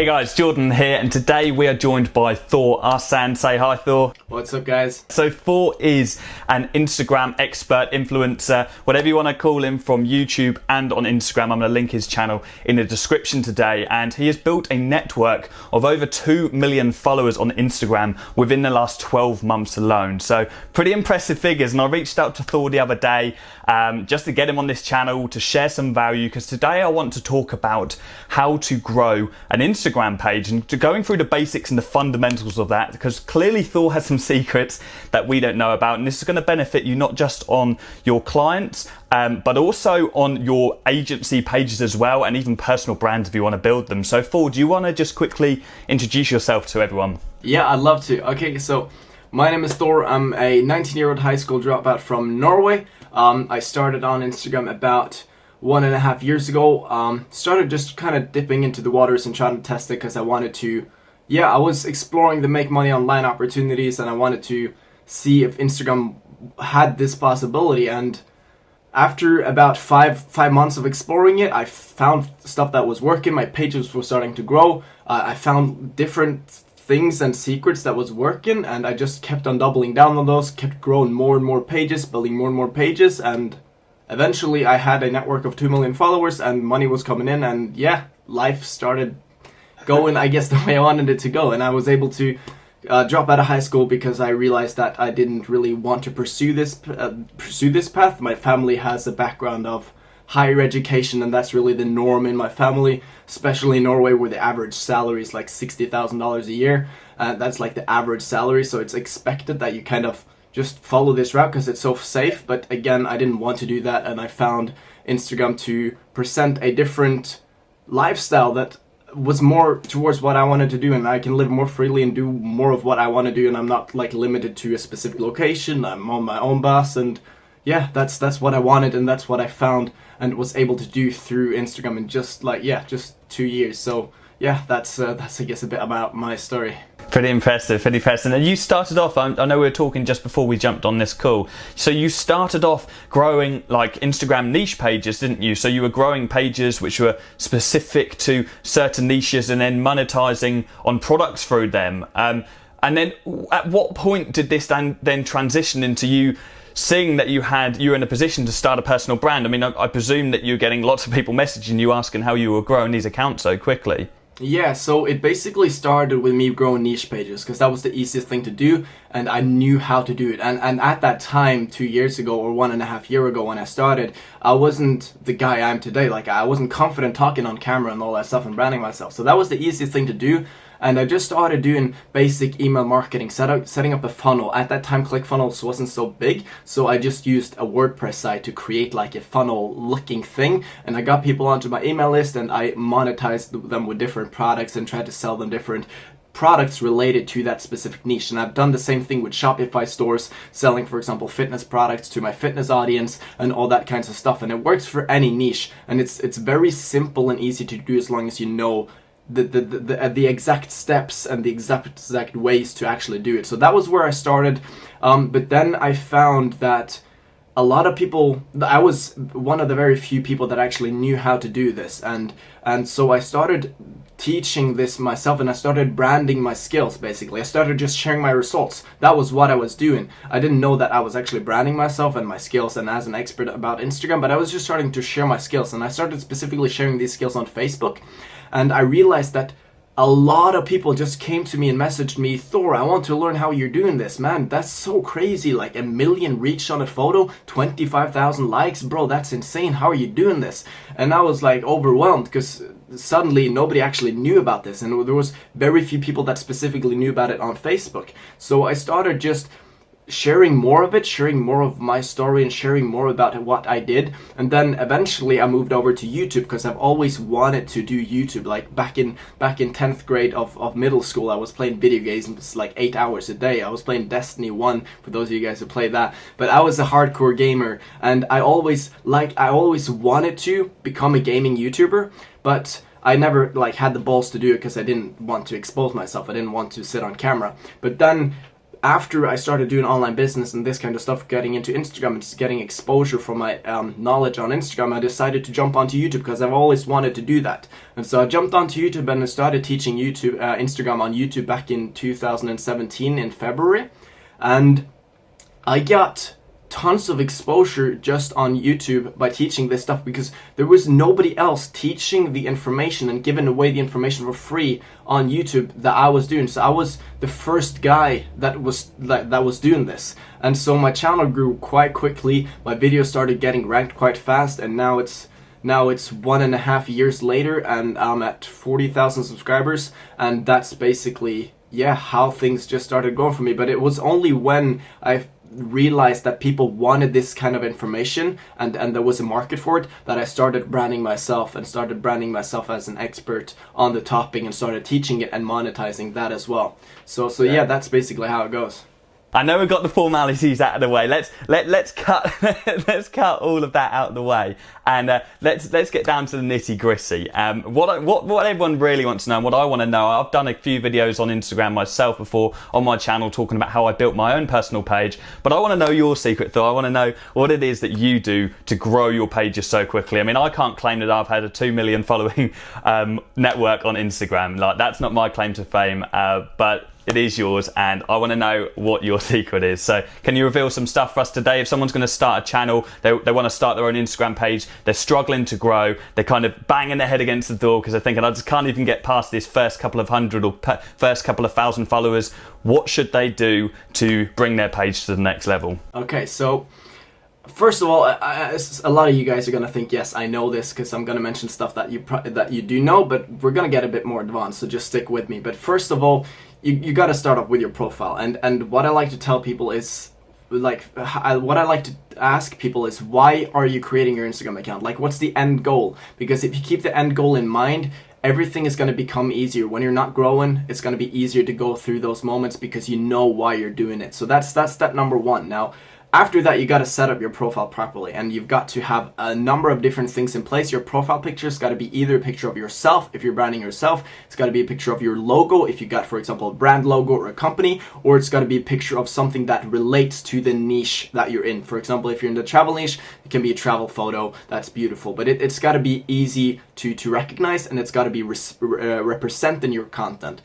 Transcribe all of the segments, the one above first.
Hey guys, Jordan here, and today we are joined by Thor Aarsand. Say hi, Thor. What's up, guys? So Thor is an Instagram expert, influencer, whatever you want to call him, from YouTube and on Instagram. I'm going to link his channel in the description today, and he has built a network of over 2 million followers on Instagram within the last 12 months alone. So pretty impressive figures, and I reached out to Thor the other day just to get him on this channel to share some value, because today I want to talk about how to grow an Instagram page and to going through the basics and the fundamentals of that, because clearly Thor has some secrets that we don't know about, and this is going to benefit you not just on your clients but also on your agency pages as well, and even personal brands if you want to build them. So Thor, do you want to just quickly introduce yourself to everyone? Yeah, I'd love to. Okay, so my name is Thor. I'm a 19-year-old high school dropout from Norway. I started on Instagram about 1.5 years ago. Started just kind of dipping into the waters and trying to test it because I wanted to, I was exploring the make money online opportunities, and I wanted to see if Instagram had this possibility. And after about five months of exploring it, I found stuff that was working. My pages were starting to grow. I found different things and secrets that was working, and I just kept on doubling down on those, kept growing more and more pages, building more and more pages, and eventually I had a network of 2 million followers and money was coming in, and life started going, I guess, the way I wanted it to go. And I was able to drop out of high school because I realized that I didn't really want to pursue this path. My family has a background of higher education, and that's really the norm in my family, especially in Norway, where the average salary is like $60,000 a year. That's like the average salary, so it's expected that you kind of just follow this route because it's so safe. But again, I didn't want to do that, and I found Instagram to present a different lifestyle that was more towards what I wanted to do, and I can live more freely and do more of what I want to do, and I'm not like limited to a specific location. I'm on my own boss, and that's what I wanted, and that's what I found and was able to do through Instagram in just 2 years. So that's I guess a bit about my story. Pretty impressive, pretty impressive. And you started off, I know we were talking just before we jumped on this call, so you started off growing like Instagram niche pages, didn't you? So you were growing pages which were specific to certain niches and then monetizing on products through them. And then at what point did this then transition into you seeing that you were in a position to start a personal brand? I mean, I presume that you're getting lots of people messaging you asking how you were growing these accounts so quickly. Yeah, so it basically started with me growing niche pages because that was the easiest thing to do, and I knew how to do it. And at that time, 2 years ago or 1.5 years ago when I started, I wasn't the guy I am today. Like, I wasn't confident talking on camera and all that stuff and branding myself. So that was the easiest thing to do. And I just started doing basic email marketing, setting up a funnel. At that time, ClickFunnels wasn't so big, so I just used a WordPress site to create like a funnel-looking thing. And I got people onto my email list, and I monetized them with different products and tried to sell them different products related to that specific niche. And I've done the same thing with Shopify stores, selling, for example, fitness products to my fitness audience and all that kinds of stuff. And it works for any niche, and it's very simple and easy to do as long as you know the exact steps and the exact ways to actually do it. So that was where I started, but then I found that a lot of people, I was one of the very few people that actually knew how to do this, and so I started teaching this myself, and I started branding my skills. Basically, I started just sharing my results. That was what I was doing. I didn't know that I was actually branding myself and my skills and as an expert about Instagram, but I was just starting to share my skills, and I started specifically sharing these skills on Facebook. And I realized that a lot of people just came to me and messaged me, Thor, I want to learn how you're doing this, man. That's so crazy. Like 1 million reach on a photo, 25,000 likes, bro, that's insane. How are you doing this? And I was like overwhelmed because suddenly nobody actually knew about this, and there was very few people that specifically knew about it on Facebook. So I started just sharing more of it, sharing more of my story, and sharing more about what I did. And then eventually I moved over to YouTube because I've always wanted to do YouTube. Like back in 10th grade of middle school, I was playing video games like 8 hours a day. I was playing Destiny 1, for those of you guys who play that. But I was a hardcore gamer, and I always wanted to become a gaming YouTuber, but I never had the balls to do it because I didn't want to expose myself. I didn't want to sit on camera. But then after I started doing online business and this kind of stuff, getting into Instagram and just getting exposure from my knowledge on Instagram, I decided to jump onto YouTube because I've always wanted to do that. And so I jumped onto YouTube and I started teaching Instagram on YouTube back in 2017 in February. And I got tons of exposure just on YouTube by teaching this stuff because there was nobody else teaching the information and giving away the information for free on YouTube that I was doing. So I was the first guy that was doing this, and so my channel grew quite quickly. My videos started getting ranked quite fast, and now it's 1.5 years later, and I'm at 40,000 subscribers, and that's basically how things just started going for me. But it was only when I realized that people wanted this kind of information and there was a market for it that I started branding myself as an expert on the topic and started teaching it and monetizing that as well. So that's basically how it goes. I know we've got the formalities out of the way. Let's cut let's cut all of that out of the way, and let's get down to the nitty gritty. What everyone really wants to know, and what I want to know. I've done a few videos on Instagram myself before on my channel talking about how I built my own personal page, but I want to know your secret, Thor. I want to know what it is that you do to grow your pages so quickly. I mean, I can't claim that I've had a 2 million following network on Instagram. Like, that's not my claim to fame, but it is yours, and I want to know what your secret is. So can you reveal some stuff for us today? If someone's going to start a channel, they want to start their own Instagram page, they're struggling to grow, they're kind of banging their head against the door because they're thinking, I just can't even get past this first couple of hundred or first couple of thousand followers. What should they do to bring their page to the next level? Okay, so first of all, a lot of you guys are going to think, yes, I know this, because I'm going to mention stuff that you do know, but we're going to get a bit more advanced, so just stick with me. But first of all, you got to start off with your profile, and what I like to tell people is, what I like to ask people is, why are you creating your Instagram account? Like, what's the end goal? Because if you keep the end goal in mind, everything is going to become easier. When you're not growing, it's going to be easier to go through those moments because you know why you're doing it. So that's step number one. Now, after that, you got to set up your profile properly, and you've got to have a number of different things in place. Your profile picture's got to be either a picture of yourself if you're branding yourself, it's got to be a picture of your logo if you got, for example, a brand logo or a company, or it's got to be a picture of something that relates to the niche that you're in. For example, if you're in the travel niche, it can be a travel photo. That's beautiful, but it's got to be easy to recognize, and it's got to be representing your content.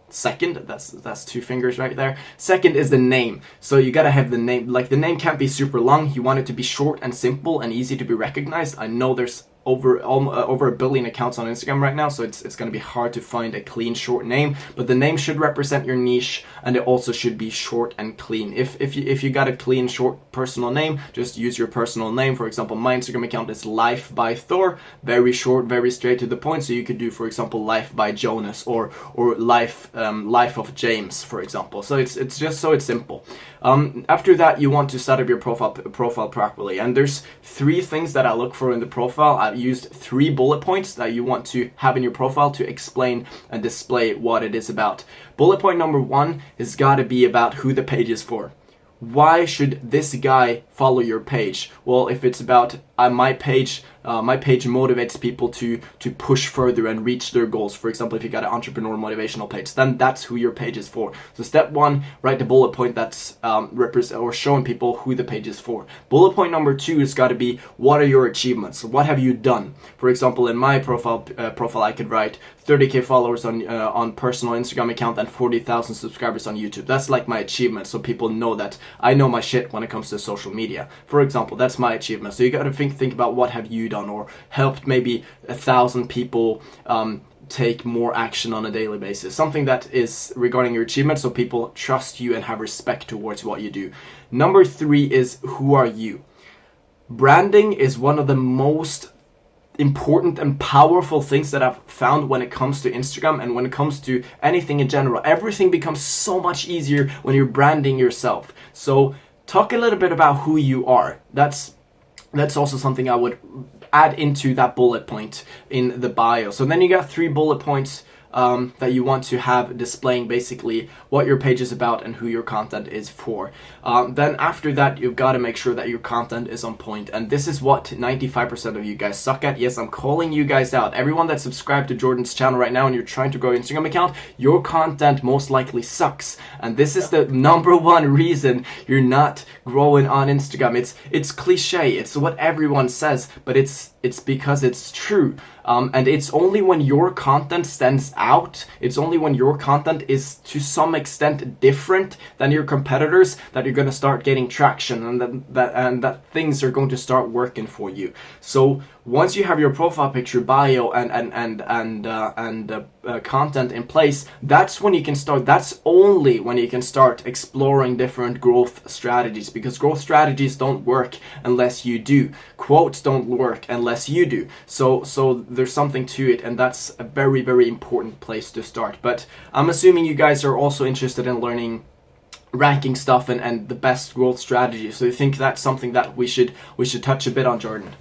That's two fingers right there. Second is the name. So you gotta have the name. Like, the name can't be super long. You want it to be short and simple and easy to be recognized. I know there's over 1 billion accounts on Instagram right now, so it's going to be hard to find a clean short name, but the name should represent your niche, and it also should be short and clean. If you got a clean short personal name, just use your personal name. For example, my Instagram account is Life by Thor, very short, very straight to the point. So you could do, for example, Life by Jonas or Life of James, for example. So it's just so it's simple. After that, you want to set up your profile properly, and there's 3 things that I look for in the profile. I've used 3 bullet points that you want to have in your profile to explain and display what it is about. Bullet point number 1 has got to be about who the page is for. Why should this guy follow your page? Well, if it's about my page motivates people to push further and reach their goals. For example, if you got an entrepreneur motivational page, then that's who your page is for. So step 1, write the bullet point that's showing people who the page is for. Bullet point number 2 has got to be, what are your achievements? What have you done? For example, in my profile I could write 30k followers on personal Instagram account and 40,000 subscribers on YouTube. That's like my achievement, so people know that I know my shit when it comes to social media. For example, that's my achievement. So you got to think about what have you done, or helped maybe 1,000 people take more action on a daily basis. Something that is regarding your achievement, so people trust you and have respect towards what you do. Number 3 is, who are you? Branding is one of the most important and powerful things that I've found when it comes to Instagram and when it comes to anything in general. Everything becomes so much easier when you're branding yourself. So talk a little bit about who you are. That's also something I would add into that bullet point in the bio. So then you got 3 bullet points that you want to have displaying basically what your page is about and who your content is for. Then after that, you've got to make sure that your content is on point. And this is what 95% of you guys suck at. Yes, I'm calling you guys out. Everyone that's subscribed to Jordan's channel right now and you're trying to grow your Instagram account, your content most likely sucks. And this is the number one reason you're not growing on Instagram. It's cliche. It's what everyone says, but it's because it's true. And it's only when your content stands out, it's only when your content is to some extent different than your competitors that you're going to start getting traction, and that things are going to start working for you. So once you have your profile picture, bio, and content in place, that's when you can start. That's only when you can start exploring different growth strategies, because growth strategies don't work unless you do. Quotes don't work unless you do. So there's something to it, and that's a very, very important place to start. But I'm assuming you guys are also interested in learning ranking stuff and the best growth strategies. So you think that's something that we should touch a bit on, Jordan?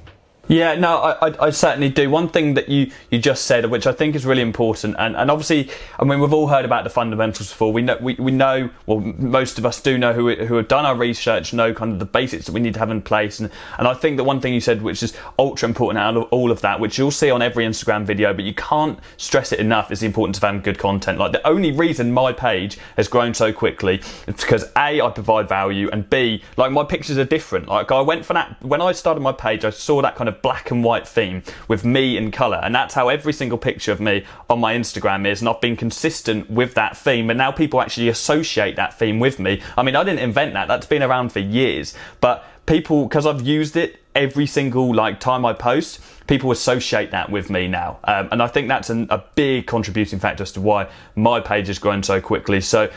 Yeah, no, I certainly do. One thing that you just said, which I think is really important, and obviously, I mean, we've all heard about the fundamentals before. We know, well, most of us do know who have done our research, know kind of the basics that we need to have in place. And I think that one thing you said, which is ultra important out of all of that, which you'll see on every Instagram video, but you can't stress it enough, is the importance of having good content. Like, the only reason my page has grown so quickly is because A, I provide value, and B, like, my pictures are different. Like, I went for that, when I started my page, I saw that kind of black and white theme with me in colour, and that's how every single picture of me on my Instagram is, and I've been consistent with that theme, and now people actually associate that theme with me. I mean, I didn't invent that, that's been around for years, but people, because I've used it every single time I post, people associate that with me now, and I think that's a big contributing factor as to why my page has grown so quickly. So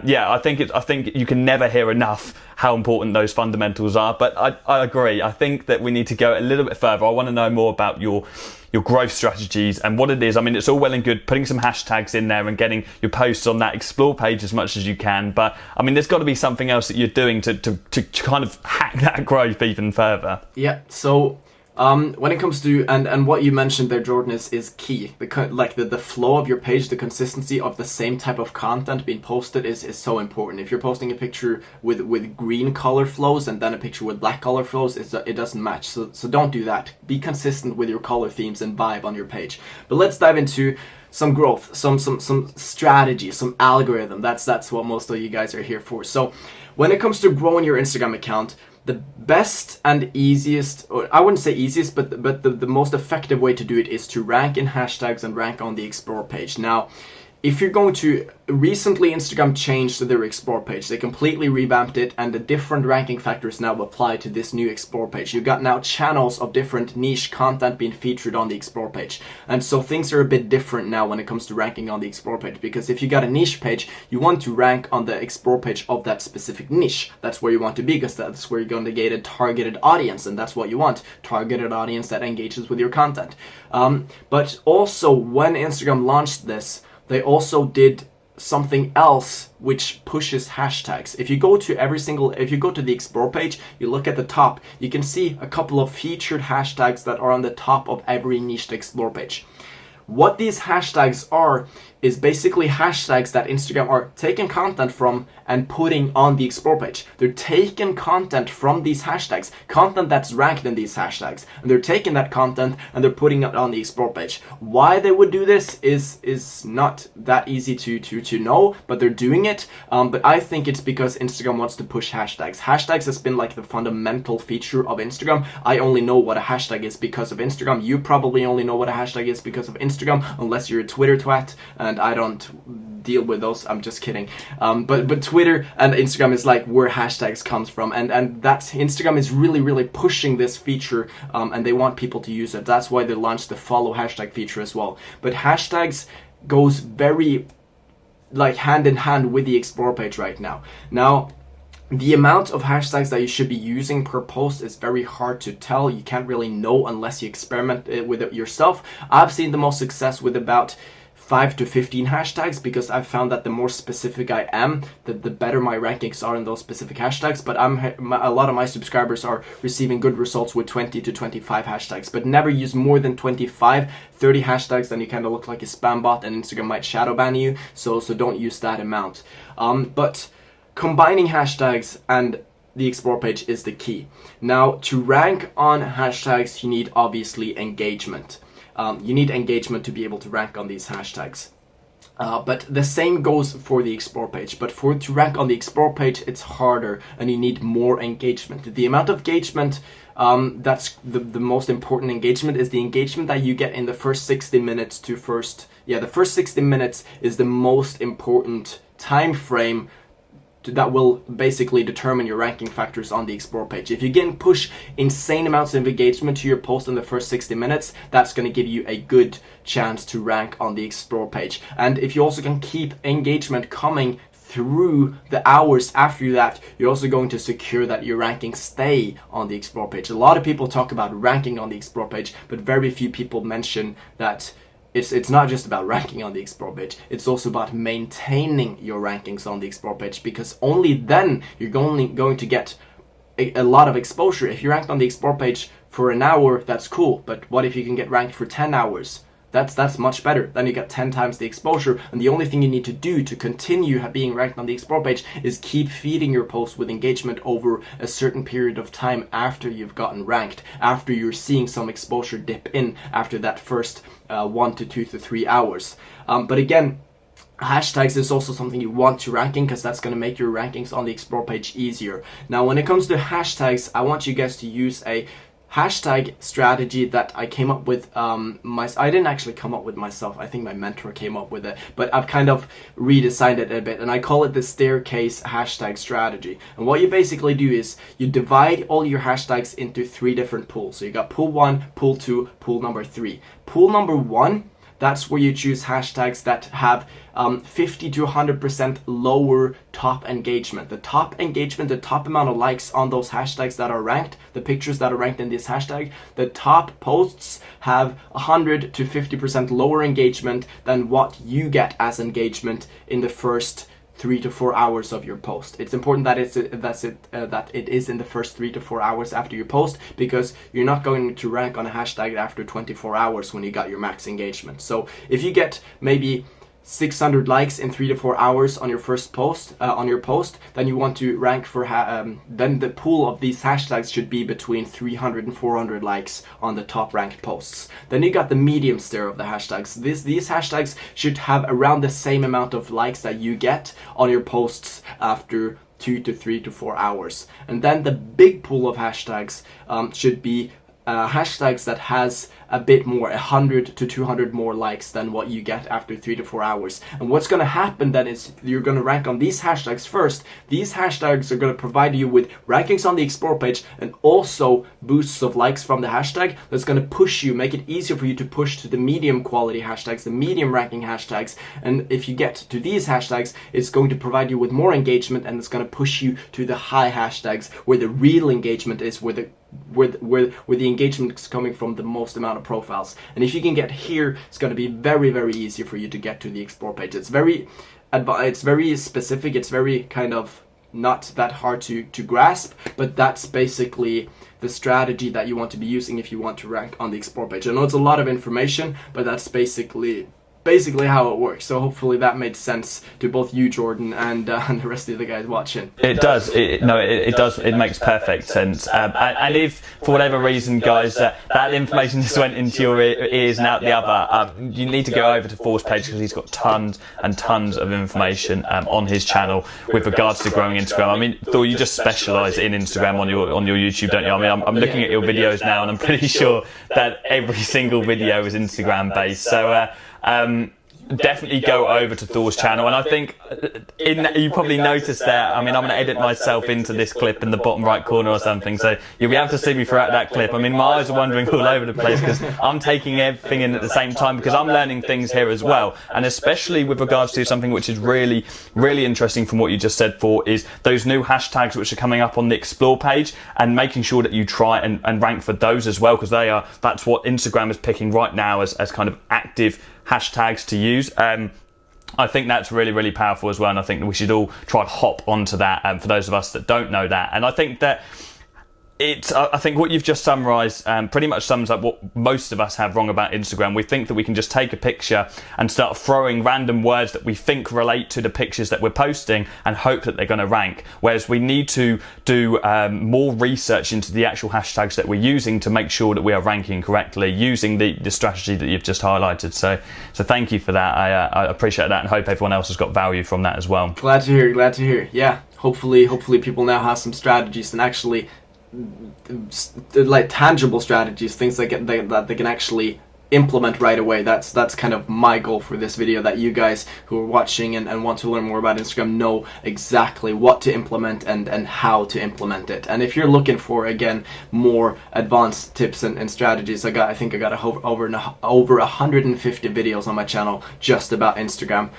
yeah, I think you can never hear enough how important those fundamentals are. But I agree. I think that we need to go a little bit further. I want to know more about your growth strategies and what it is. I mean, it's all well and good putting some hashtags in there and getting your posts on that explore page as much as you can, but I mean, there's got to be something else that you're doing to kind of hack that growth even further. Yeah, so when it comes to, and what you mentioned there, Jordan, is key. The flow of your page, the consistency of the same type of content being posted is so important. If you're posting a picture with green color flows and then a picture with black color flows, it doesn't match. So don't do that. Be consistent with your color themes and vibe on your page. But let's dive into some growth, some strategy, some algorithm. That's what most of you guys are here for. So when it comes to growing your Instagram account, the best and easiest, or I wouldn't say easiest, but the most effective way to do it is to rank in hashtags and rank on the explore page. Now, if you're going to, recently Instagram changed their explore page. They completely revamped it, and the different ranking factors now apply to this new explore page. You've got now channels of different niche content being featured on the explore page. And so things are a bit different now when it comes to ranking on the explore page, because if you got a niche page, you want to rank on the explore page of that specific niche. That's where you want to be, because that's where you're going to get a targeted audience, and that's what you want, targeted audience that engages with your content. But also, when Instagram launched this, they also did something else which pushes hashtags. If you go to the explore page, you look at the top, you can see a couple of featured hashtags that are on the top of every niche explore page. What these hashtags are is basically hashtags that Instagram are taking content from and putting on the explore page. They're taking content from these hashtags, content that's ranked in these hashtags, and they're taking that content and they're putting it on the explore page. Why they would do this is not that easy to know, but they're doing it. But I think it's because Instagram wants to push hashtags. Hashtags has been like the fundamental feature of Instagram. I only know what a hashtag is because of Instagram. You probably only know what a hashtag is because of Instagram, unless you're a Twitter twat, and I don't deal with those. I'm just kidding. But Twitter and Instagram is like where hashtags comes from, and that's Instagram is really pushing this feature, and they want people to use it. That's why they launched the follow hashtag feature as well. But hashtags goes very like hand in hand with the explore page right now. Now, the amount of hashtags that you should be using per post is very hard to tell. You can't really know unless you experiment with it yourself. I've seen the most success with about 5 to 15 hashtags, because I've found that the more specific I am, the better my rankings are in those specific hashtags. But a lot of my subscribers are receiving good results with 20 to 25 hashtags. But never use more than 25, 30 hashtags, then you kind of look like a spam bot and Instagram might shadow ban you. So don't use that amount. But combining hashtags and the explore page is the key. Now, to rank on hashtags, you need obviously engagement. You need engagement to be able to rank on these hashtags. But the same goes for the explore page. But to rank on the explore page, it's harder and you need more engagement. The amount of engagement, that's the most important engagement, is the engagement that you get in the first 60 minutes to the first 60 minutes is the most important time frame that will basically determine your ranking factors on the explore page. If you can push insane amounts of engagement to your post in the first 60 minutes, that's going to give you a good chance to rank on the explore page. And if you also can keep engagement coming through the hours after that, you're also going to secure that your rankings stay on the explore page. A lot of people talk about ranking on the explore page, but very few people mention that it's not just about ranking on the explore page, it's also about maintaining your rankings on the explore page, because only then you're only going to get a lot of exposure. If you ranked on the explore page for an hour, that's cool, but what if you can get ranked for 10 hours? That's much better. Then you get 10 times the exposure, and the only thing you need to do to continue being ranked on the explore page is keep feeding your post with engagement over a certain period of time after you've gotten ranked, after you're seeing some exposure dip in after that first 1 to 2 to 3 hours. But again, hashtags is also something you want to rank in, because that's going to make your rankings on the explore page easier. Now, when it comes to hashtags, I want you guys to use a hashtag strategy that I came up with. I didn't actually come up with myself. I think my mentor came up with it, but I've kind of redesigned it a bit, and I call it the staircase hashtag strategy. And what you basically do is you divide all your hashtags into 3 different pools. So you got pool 1, pool 2, pool number 3. Pool number 1, that's where you choose hashtags that have 50 to 100% lower top engagement. The top engagement, the top amount of likes on those hashtags that are ranked, the pictures that are ranked in this hashtag, the top posts have 100 to 50% lower engagement than what you get as engagement in the first 3 to 4 hours of your post. It's important that it is in the first 3 to 4 hours after your post, because you're not going to rank on a hashtag after 24 hours when you got your max engagement. So if you get maybe 600 likes in 3 to 4 hours on your first post, then you want to rank for then the pool of these hashtags should be between 300 and 400 likes on the top ranked posts. Then you got the medium tier of the hashtags. These hashtags should have around the same amount of likes that you get on your posts after 2 to 3 to 4 hours. And then the big pool of hashtags should be hashtags that has a bit more, 100 to 200 more likes than what you get after 3 to 4 hours. And what's going to happen then is you're going to rank on these hashtags first. These hashtags are going to provide you with rankings on the explore page and also boosts of likes from the hashtag that's going to push you, make it easier for you to push to the medium quality hashtags, the medium ranking hashtags. And if you get to these hashtags, it's going to provide you with more engagement, and it's going to push you to the high hashtags where the real engagement is, where the engagement is coming from the most amount of profiles. And if you can get here, it's going to be very, very easy for you to get to the explore page. It's very specific. It's very kind of not that hard to grasp, but that's basically the strategy that you want to be using if you want to rank on the explore page. I know it's a lot of information, but that's basically how it works. So hopefully that made sense to both you, Jordan, and the rest of the guys watching. It does. It does. It makes perfect sense. And if for whatever reason, guys, that information just went into your ears and out the other, you need to go over to Thor's page, because he's got tons and tons of information on his channel with regards to growing Instagram. I mean, Thor, you just specialise in Instagram on your YouTube, don't you? I mean, I'm looking at your videos now, and I'm pretty sure that every single video is Instagram based. So definitely go over to Thor's channel. And I think you probably noticed there, I mean, I'm going to edit myself into this clip in the bottom right corner or something, so you'll be able to see me throughout that clip. I mean, my eyes are wandering all over the place because I'm taking everything in at the same time, because I'm learning things here as well. And especially with regards to something which is really, really interesting from what you just said, Thor, is those new hashtags which are coming up on the explore page, and making sure that you try and rank for those as well, because that's what Instagram is picking right now as kind of active hashtags to use. I think that's really, really powerful as well, and I think that we should all try and hop onto that for those of us that don't know that. And I think that I think what you've just summarised pretty much sums up what most of us have wrong about Instagram. We think that we can just take a picture and start throwing random words that we think relate to the pictures that we're posting and hope that they're going to rank. Whereas we need to do more research into the actual hashtags that we're using to make sure that we are ranking correctly using the strategy that you've just highlighted. So thank you for that. I appreciate that and hope everyone else has got value from that as well. Glad to hear. Yeah, hopefully people now have some strategies and actually like tangible strategies, things that they can actually implement right away. That's kind of my goal for this video, that you guys who are watching and want to learn more about Instagram know exactly what to implement and how to implement it. And if you're looking for, again, more advanced tips and strategies, I think I got over 150 videos on my channel just about Instagram.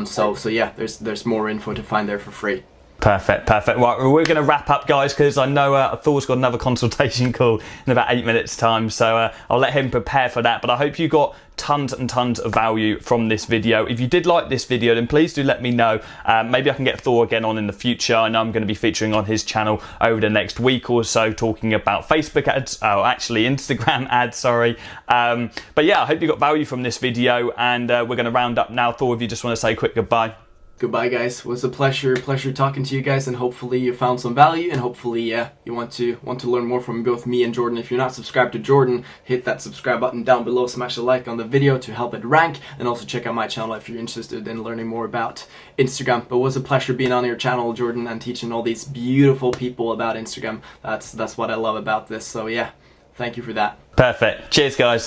So yeah, there's more info to find there for free. Perfect. Right, we're going to wrap up, guys, because I know Thor's got another consultation call in about 8 minutes time, so I'll let him prepare for that. But I hope you got tons and tons of value from this video. If you did like this video, then please do let me know. Maybe I can get Thor again on in the future. I know I'm going to be featuring on his channel over the next week or so, talking about Facebook ads, actually Instagram ads, sorry. But yeah, I hope you got value from this video, and we're going to round up now. Thor, if you just want to say a quick goodbye. Goodbye, guys. It was a pleasure talking to you guys, and hopefully you found some value, and hopefully you want to learn more from both me and Jordan. If you're not subscribed to Jordan, hit that subscribe button down below, smash a like on the video to help it rank, and also check out my channel if you're interested in learning more about Instagram. But it was a pleasure being on your channel, Jordan, and teaching all these beautiful people about Instagram. That's what I love about this. So yeah, thank you for that. Perfect. Cheers, guys.